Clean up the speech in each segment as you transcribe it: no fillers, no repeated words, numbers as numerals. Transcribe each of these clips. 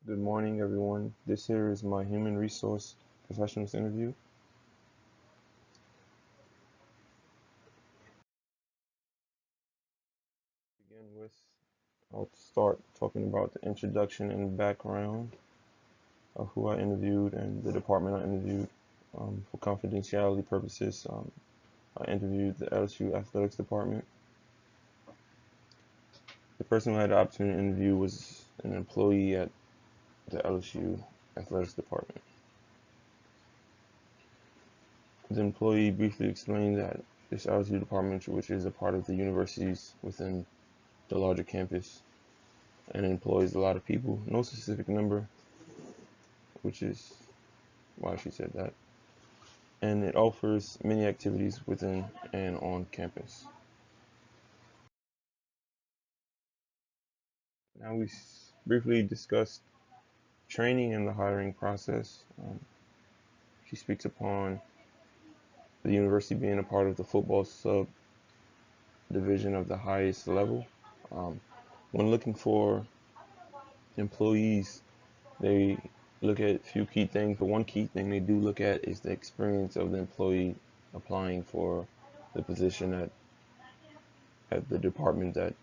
Good morning, everyone. This here is my human resource professionals interview. Begin with, I'll start talking about the introduction and background of who I interviewed and the department I interviewed. For confidentiality purposes, I interviewed the LSU athletics department. The person who had the opportunity to interview was an employee at the LSU athletics department. The employee briefly explained that this LSU department, which is a part of the universities within the larger campus, and employs a lot of people. No specific number, which is why she said that. And it offers many activities within and on campus. Now we briefly discussed training and the hiring process. She speaks upon the university being a part of the football sub division of the highest level. Um, when looking for employees, they look at a few key things, but one key thing they do look at is the experience of the employee applying for the position at the department that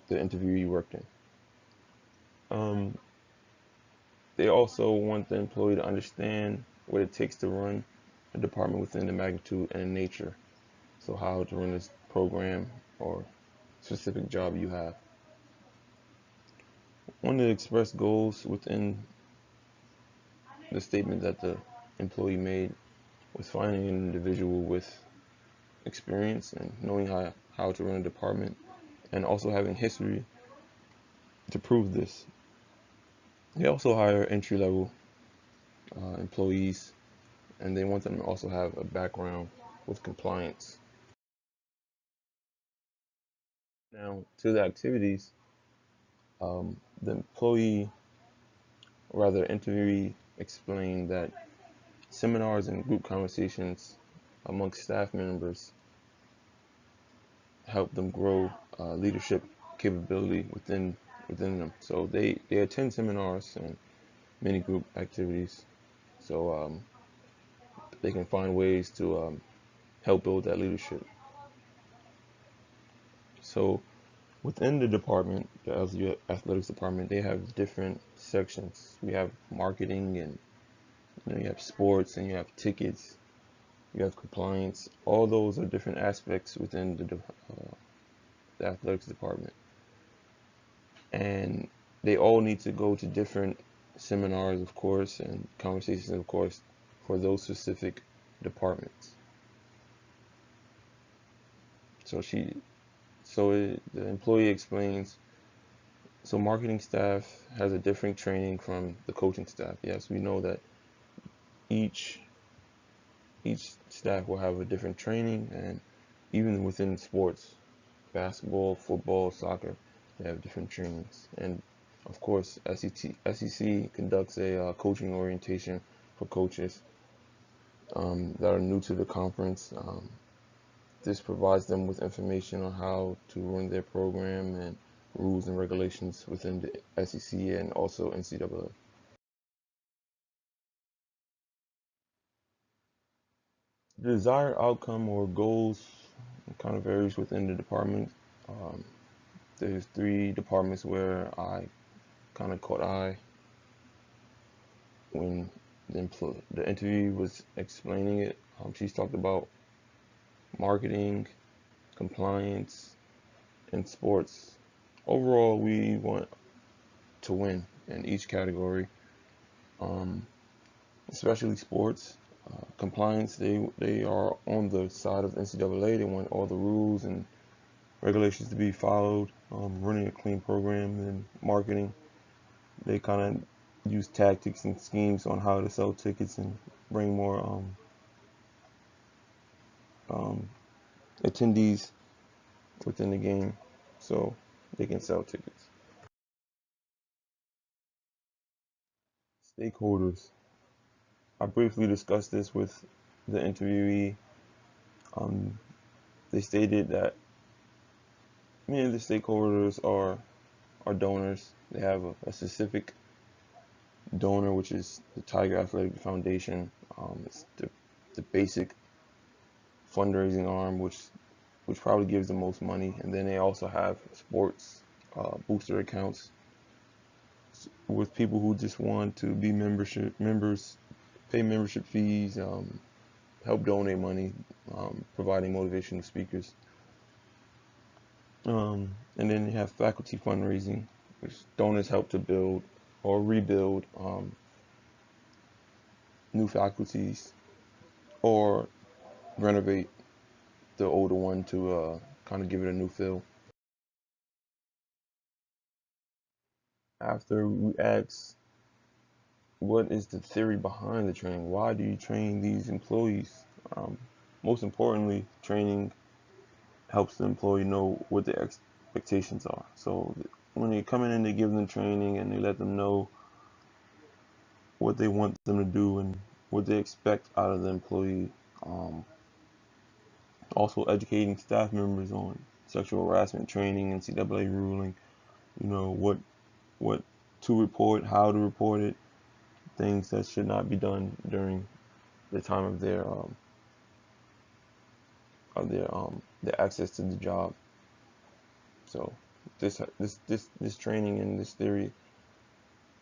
the interviewee worked in. Um, they also want the employee to understand what it takes to run a department within the magnitude and nature. So how to run this program or specific job you have. One of the express goals within the statement that the employee made was finding an individual with experience and knowing how to run a department and also having history to prove this. They also hire entry level employees and they want them to also have a background with compliance. Now, to the activities, the employee, or rather interviewee, explained that seminars and group conversations amongst staff members help them grow leadership capability within them. So they attend seminars and many group activities, so they can find ways to help build that leadership. So within the department, the LSU athletics department, they have different sections. We have marketing, and you have sports, and you have tickets, you have compliance. All those are different aspects within the athletics department, and they all need to go to different seminars, of course, and conversations, of course, for those specific departments. So the employee explains. So marketing staff has a different training from the coaching staff. Yes, we know that each each staff will have a different training, and even within sports, basketball, football, soccer, they have different trainings. And of course, SEC conducts a coaching orientation for coaches that are new to the conference. This provides them with information on how to run their program and rules and regulations within the SEC and also NCAA. The desired outcome or goals kind of varies within the department. Um, there's three departments where I kind of caught eye when the interview was explaining it. She's talked about marketing, compliance, and sports. Overall, we want to win in each category, um, especially sports. Compliance, they are on the side of NCAA. They want all the rules and regulations to be followed, running a clean program. And marketing, they kind of use tactics and schemes on how to sell tickets and bring more um, attendees within the game so they can sell tickets. Stakeholders. I briefly discussed this with the interviewee. Um, they stated that many of the stakeholders are are donors. They have a specific donor, which is the Tiger Athletic Foundation. It's the basic fundraising arm, which probably gives the most money. And then they also have sports booster accounts with people who just want to be members, pay membership fees, help donate money, providing motivational speakers. And then you have faculty fundraising, which donors help to build or rebuild new faculties or renovate the older one to kind of give it a new feel. After we ask, what is the theory behind the training? Why do you train these employees? Most importantly, training helps the employee know what their expectations are. So when they come in, they give them training and they let them know what they want them to do and what they expect out of the employee. Um, Also educating staff members on sexual harassment training, NCAA ruling, what to report, how to report it, things that should not be done during the time of their access to the job. So this training and this theory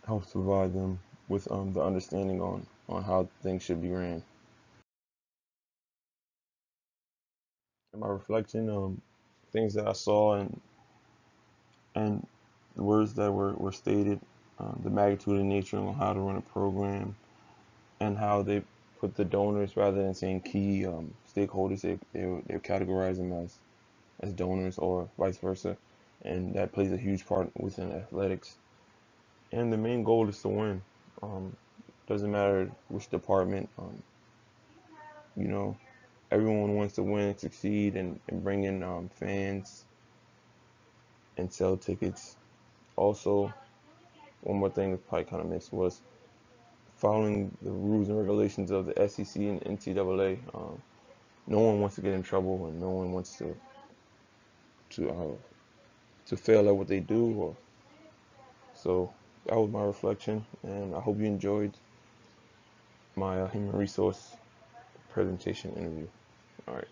helps provide them with the understanding on how things should be ran. In my reflection, things that I saw and the words that were stated, the magnitude and nature on how to run a program, and how they put the donors rather than saying key stakeholders, they categorize them as donors or vice versa, and that plays a huge part within athletics. And the main goal is to win. Doesn't matter which department. You know, everyone wants to win and succeed and bring in fans and sell tickets. Also, one more thing that probably kind of missed was following the rules and regulations of the SEC and NCAA. No one wants to get in trouble, and no one wants to uh, to fail at what they do. So that was my reflection, and I hope you enjoyed my human resource presentation interview. All right.